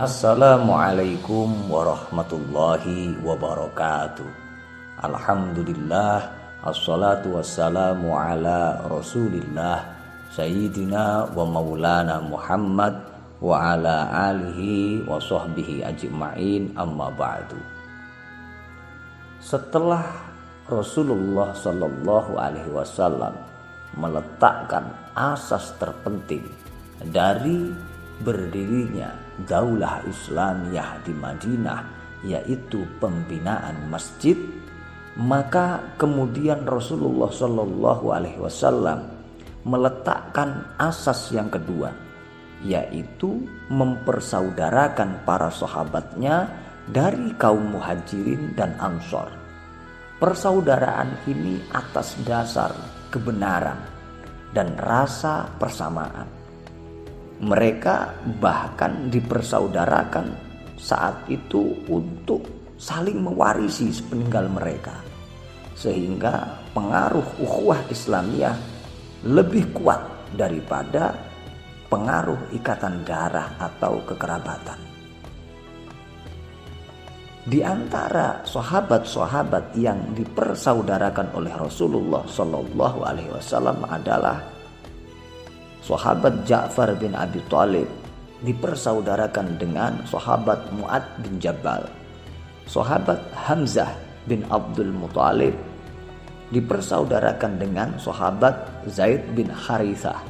Assalamualaikum warahmatullahi wabarakatuh. Alhamdulillah, assalatu wassalamu ala rasulillah Sayyidina wa maulana Muhammad wa ala alihi wa sahbihi ajma'in, amma ba'du. Setelah Rasulullah sallallahu alaihi wasallam meletakkan asas terpenting dari berdirinya Daulah Islamiyah di Madinah, yaitu pembinaan masjid, maka kemudian Rasulullah Shallallahu Alaihi Wasallam meletakkan asas yang kedua, yaitu mempersaudarakan para sahabatnya dari kaum muhajirin dan ansor. Persaudaraan ini atas dasar kebenaran dan rasa persamaan. Mereka bahkan dipersaudarakan saat itu untuk saling mewarisi sepeninggal mereka, sehingga pengaruh ukhuwah Islamiyah lebih kuat daripada pengaruh ikatan darah atau kekerabatan. Di antara sahabat-sahabat yang dipersaudarakan oleh Rasulullah Shallallahu Alaihi Wasallam adalah sahabat Ja'far bin Abi Thalib, dipersaudarakan dengan sahabat Mu'ad bin Jabal. Sahabat Hamzah bin Abdul Muthalib dipersaudarakan dengan sahabat Zaid bin Harithah.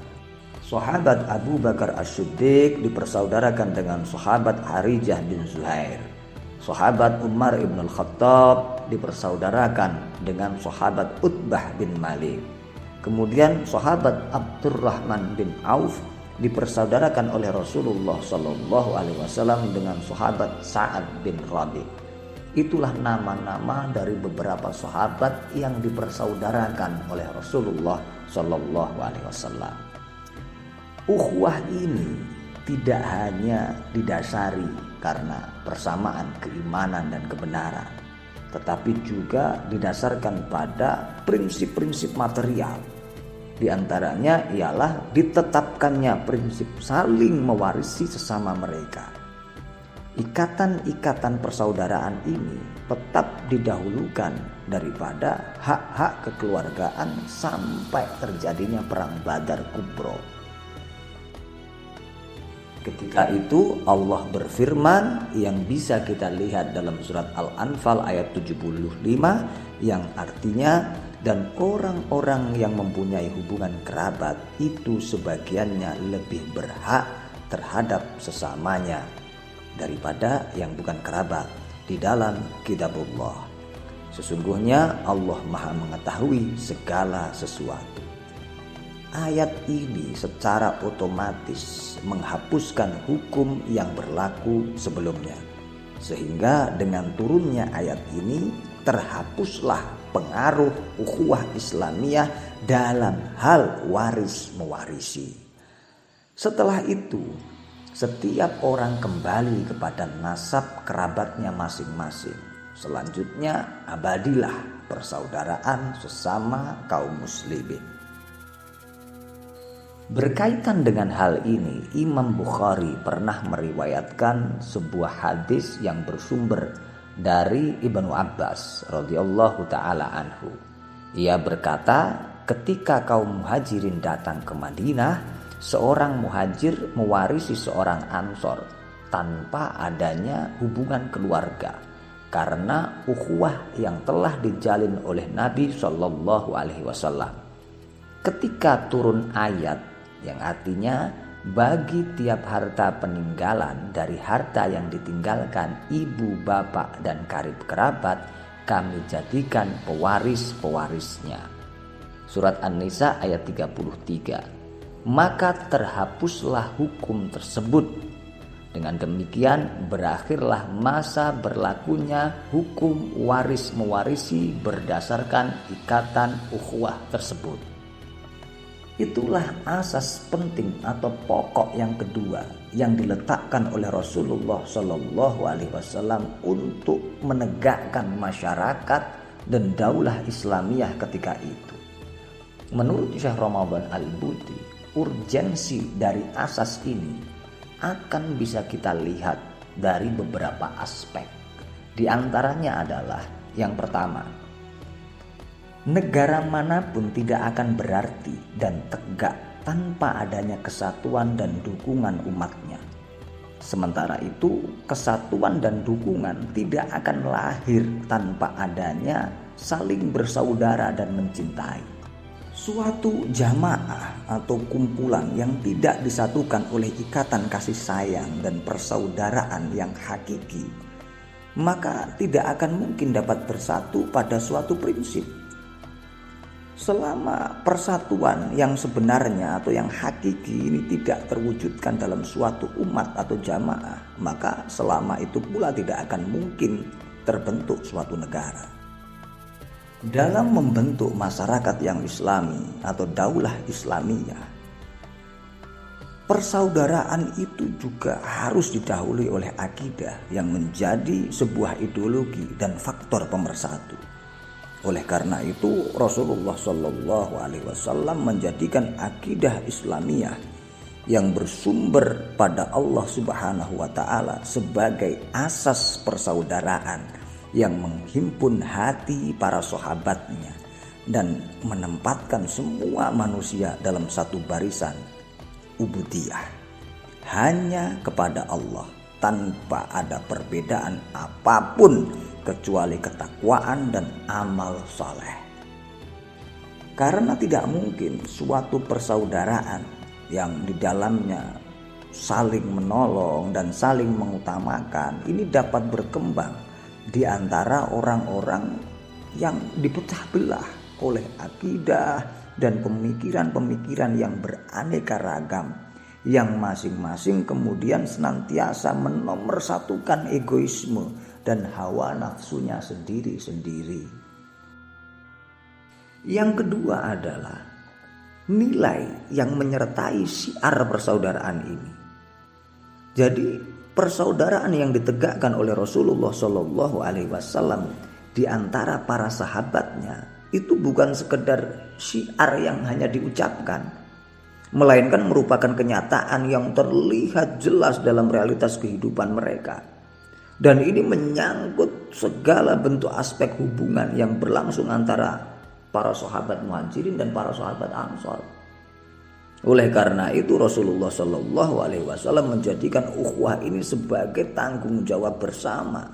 Sahabat Abu Bakar As-Siddiq dipersaudarakan dengan sahabat Harijah bin Zuhair. Sahabat Umar ibn al-Khattab dipersaudarakan dengan sahabat Utbah bin Malik. Kemudian sahabat Abdurrahman bin Auf dipersaudarakan oleh Rasulullah Shallallahu Alaihi Wasallam dengan sahabat Sa'ad bin Rabi. Itulah nama-nama dari beberapa sahabat yang dipersaudarakan oleh Rasulullah Shallallahu Alaihi Wasallam. Ukhuwah ini tidak hanya didasari karena persamaan keimanan dan kebenaran, tetapi juga didasarkan pada prinsip-prinsip material. Di antaranya ialah ditetapkannya prinsip saling mewarisi sesama mereka. Ikatan-ikatan persaudaraan ini tetap didahulukan daripada hak-hak kekeluargaan sampai terjadinya perang Badar Kubro. Ketika itu Allah berfirman yang bisa kita lihat dalam surat Al-Anfal ayat 75, yang artinya, dan orang-orang yang mempunyai hubungan kerabat itu sebagiannya lebih berhak terhadap sesamanya daripada yang bukan kerabat di dalam kitabullah. Sesungguhnya Allah Maha mengetahui segala sesuatu. Ayat ini secara otomatis menghapuskan hukum yang berlaku sebelumnya, sehingga dengan turunnya ayat ini terhapuslah pengaruh ukhuwah Islamiyah dalam hal waris mewarisi. Setelah itu, setiap orang kembali kepada nasab kerabatnya masing-masing. Selanjutnya, abadilah persaudaraan sesama kaum muslimin. Berkaitan dengan hal ini, Imam Bukhari pernah meriwayatkan sebuah hadis yang bersumber dari Ibnu Abbas radhiyallahu taala anhu. Ia berkata, ketika kaum muhajirin datang ke Madinah, seorang muhajir mewarisi seorang ansor tanpa adanya hubungan keluarga karena ukhuwah yang telah dijalin oleh Nabi Shallallahu Alaihi Wasallam. Ketika turun ayat yang artinya bagi tiap harta peninggalan dari harta yang ditinggalkan ibu, bapak, dan karib kerabat, kami jadikan pewaris-pewarisnya. Surat An-Nisa ayat 33. Maka terhapuslah hukum tersebut. Dengan demikian berakhirlah masa berlakunya hukum waris mewarisi berdasarkan ikatan ukhuwah tersebut. Itulah asas penting atau pokok yang kedua yang diletakkan oleh Rasulullah Shallallahu Alaihi Wasallam untuk menegakkan masyarakat dan daulah Islamiyah ketika itu. Menurut Syekh Ramadan Al-Buti, urgensi dari asas ini akan bisa kita lihat dari beberapa aspek. Di antaranya adalah yang pertama, negara manapun tidak akan berarti dan tegak tanpa adanya kesatuan dan dukungan umatnya. Sementara itu, kesatuan dan dukungan tidak akan lahir tanpa adanya saling bersaudara dan mencintai. Suatu jamaah atau kumpulan yang tidak disatukan oleh ikatan kasih sayang dan persaudaraan yang hakiki, maka tidak akan mungkin dapat bersatu pada suatu prinsip. Selama persatuan yang sebenarnya atau yang hakiki ini tidak terwujudkan dalam suatu umat atau jamaah, maka selama itu pula tidak akan mungkin terbentuk suatu negara. Dalam membentuk masyarakat yang islami atau daulah Islamiyah, persaudaraan itu juga harus didahului oleh akidah yang menjadi sebuah ideologi dan faktor pemersatu. Oleh karena itu Rasulullah Shallallahu Alaihi Wasallam menjadikan akidah Islamiyah yang bersumber pada Allah Subhanahu Wa Taala sebagai asas persaudaraan yang menghimpun hati para sahabatnya dan menempatkan semua manusia dalam satu barisan ubudiyah hanya kepada Allah tanpa ada perbedaan apapun kecuali ketakwaan dan amal saleh. Karena tidak mungkin suatu persaudaraan yang di dalamnya saling menolong dan saling mengutamakan ini dapat berkembang di antara orang-orang yang dipecah belah oleh akidah dan pemikiran-pemikiran yang beraneka ragam, yang masing-masing kemudian senantiasa menomorsatukan egoisme dan hawa nafsunya sendiri-sendiri. Yang kedua adalah nilai yang menyertai syiar persaudaraan ini. Jadi persaudaraan yang ditegakkan oleh Rasulullah Shallallahu Alaihi Wasallam di antara para sahabatnya itu bukan sekedar syiar yang hanya diucapkan, melainkan merupakan kenyataan yang terlihat jelas dalam realitas kehidupan mereka. Dan ini menyangkut segala bentuk aspek hubungan yang berlangsung antara para sahabat Muhajirin dan para sahabat Ansor. Oleh karena itu Rasulullah Shallallahu Alaihi Wasallam menjadikan ukhuwah ini sebagai tanggung jawab bersama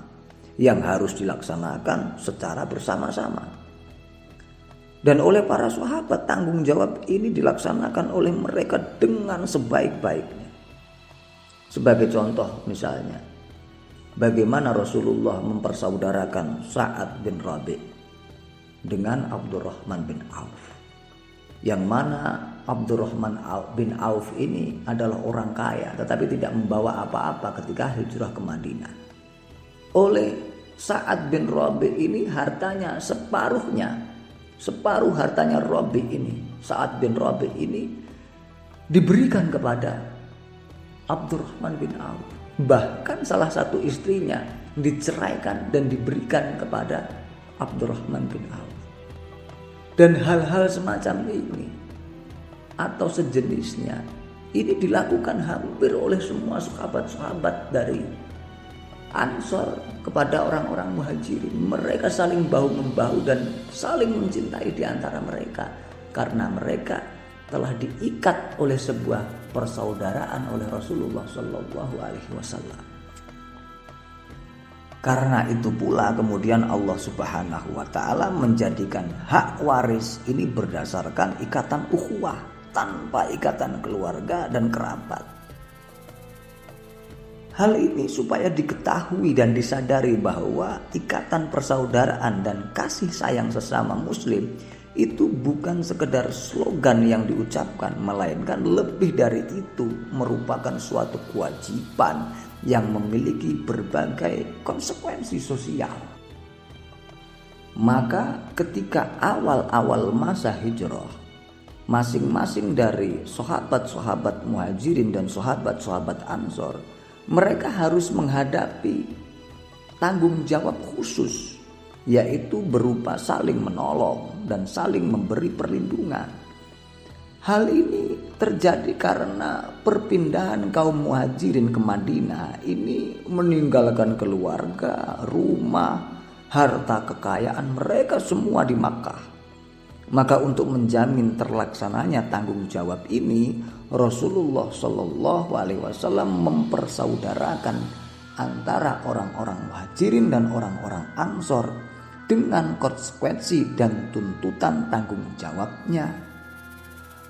yang harus dilaksanakan secara bersama-sama. Dan oleh para sahabat tanggung jawab ini dilaksanakan oleh mereka dengan sebaik-baiknya. Sebagai contoh misalnya, bagaimana Rasulullah mempersaudarakan Sa'ad bin Rabi' dengan Abdurrahman bin Auf, yang mana Abdurrahman bin Auf ini adalah orang kaya tetapi tidak membawa apa-apa ketika hijrah ke Madinah. Oleh Sa'ad bin Rabi' ini hartanya separuh hartanya Rabi' ini, Sa'ad bin Rabi' ini diberikan kepada Abdurrahman bin Auf. Bahkan salah satu istrinya diceraikan dan diberikan kepada Abdurrahman bin Auf. Dan hal-hal semacam ini atau sejenisnya ini dilakukan hampir oleh semua sahabat-sahabat dari Ansor kepada orang-orang Muhajirin. Mereka saling bahu-membahu dan saling mencintai di antara mereka karena mereka telah diikat oleh sebuah persaudaraan oleh Rasulullah Shallallahu Alaihi Wasallam. Karena itu pula kemudian Allah Subhanahu Wa Taala menjadikan hak waris ini berdasarkan ikatan ukhuwah tanpa ikatan keluarga dan kerabat. Hal ini supaya diketahui dan disadari bahwa ikatan persaudaraan dan kasih sayang sesama muslim itu bukan sekedar slogan yang diucapkan, melainkan lebih dari itu merupakan suatu kewajiban yang memiliki berbagai konsekuensi sosial. Maka ketika awal-awal masa hijrah, masing-masing dari sahabat-sahabat Muhajirin dan sahabat-sahabat Ansor, mereka harus menghadapi tanggung jawab khusus, yaitu berupa saling menolong dan saling memberi perlindungan. Hal ini terjadi karena perpindahan kaum Muhajirin ke Madinah ini meninggalkan keluarga, rumah, harta kekayaan mereka semua di Makkah. Maka untuk menjamin terlaksananya tanggung jawab ini, Rasulullah Shallallahu Alaihi Wasallam mempersaudarakan antara orang-orang Muhajirin dan orang-orang Ansor dengan konsekuensi dan tuntutan tanggung jawabnya.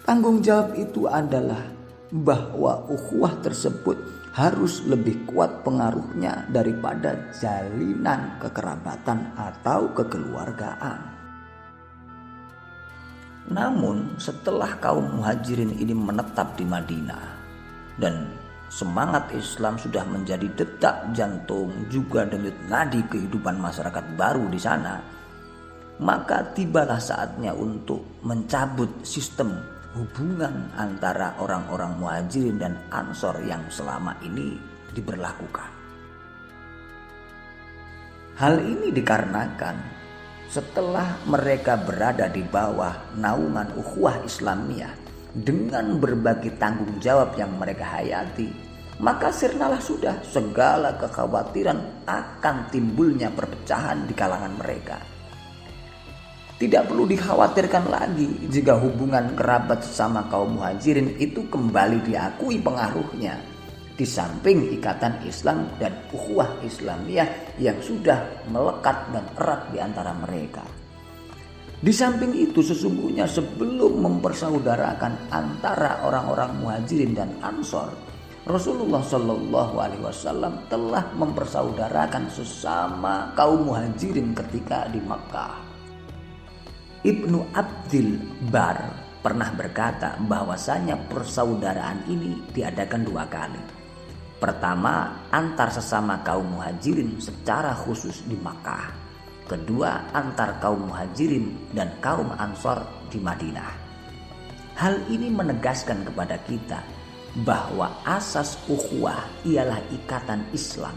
Tanggung jawab itu adalah bahwa ukhuwah tersebut harus lebih kuat pengaruhnya daripada jalinan kekerabatan atau kekeluargaan. Namun setelah kaum Muhajirin ini menetap di Madinah dan semangat Islam sudah menjadi detak jantung juga denyut nadi kehidupan masyarakat baru di sana, maka tibalah saatnya untuk mencabut sistem hubungan antara orang-orang Muhajirin dan Ansor yang selama ini diberlakukan. Hal ini dikarenakan setelah mereka berada di bawah naungan ukhuwah Islamiyah dengan berbagai tanggung jawab yang mereka hayati, maka sirnalah sudah segala kekhawatiran akan timbulnya perpecahan di kalangan mereka. Tidak perlu dikhawatirkan lagi jika hubungan kerabat sesama kaum Muhajirin itu kembali diakui pengaruhnya, di samping ikatan Islam dan ukhuwah Islamiyah yang sudah melekat dan erat di antara mereka. Di samping itu sesungguhnya sebelum mempersaudarakan antara orang-orang Muhajirin dan Ansor, Rasulullah Shallallahu Alaihi Wasallam telah mempersaudarakan sesama kaum Muhajirin ketika di Makkah. Ibnu Abdil Bar pernah berkata bahwasanya persaudaraan ini diadakan 2 kali. Pertama, antar sesama kaum Muhajirin secara khusus di Makkah. Kedua, antar kaum Muhajirin dan kaum Ansor di Madinah. Hal ini menegaskan kepada kita bahwa asas ukhuwah ialah ikatan Islam.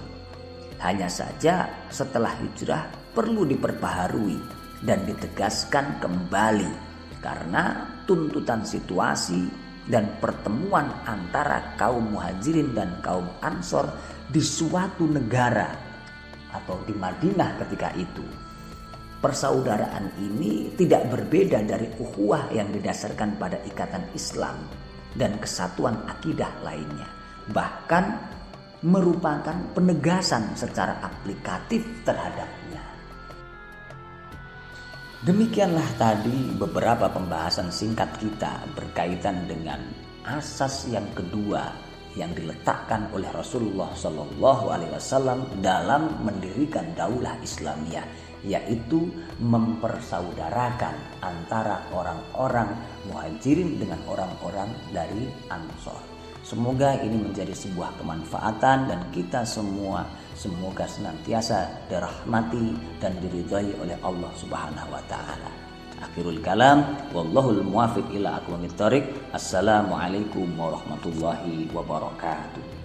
Hanya saja setelah hijrah perlu diperbaharui dan ditegaskan kembali karena tuntutan situasi dan pertemuan antara kaum Muhajirin dan kaum Ansor di suatu negara atau di Madinah ketika itu. Persaudaraan ini tidak berbeda dari ukhuwah yang didasarkan pada ikatan Islam dan kesatuan akidah lainnya, bahkan merupakan penegasan secara aplikatif terhadapnya. Demikianlah tadi beberapa pembahasan singkat kita berkaitan dengan asas yang kedua yang diletakkan oleh Rasulullah Shallallahu Alaihi Wasallam dalam mendirikan daulah Islamiyah, yaitu mempersaudarakan antara orang-orang Muhajirin dengan orang-orang dari Ansor. Semoga ini menjadi sebuah kemanfaatan dan kita semua semoga senantiasa dirahmati dan diridhai oleh Allah Subhanahu wa taala. Akhirul kalam, wallahul muwaffiq ila aqwamit thoriq. Assalamualaikum warahmatullahi wabarakatuh.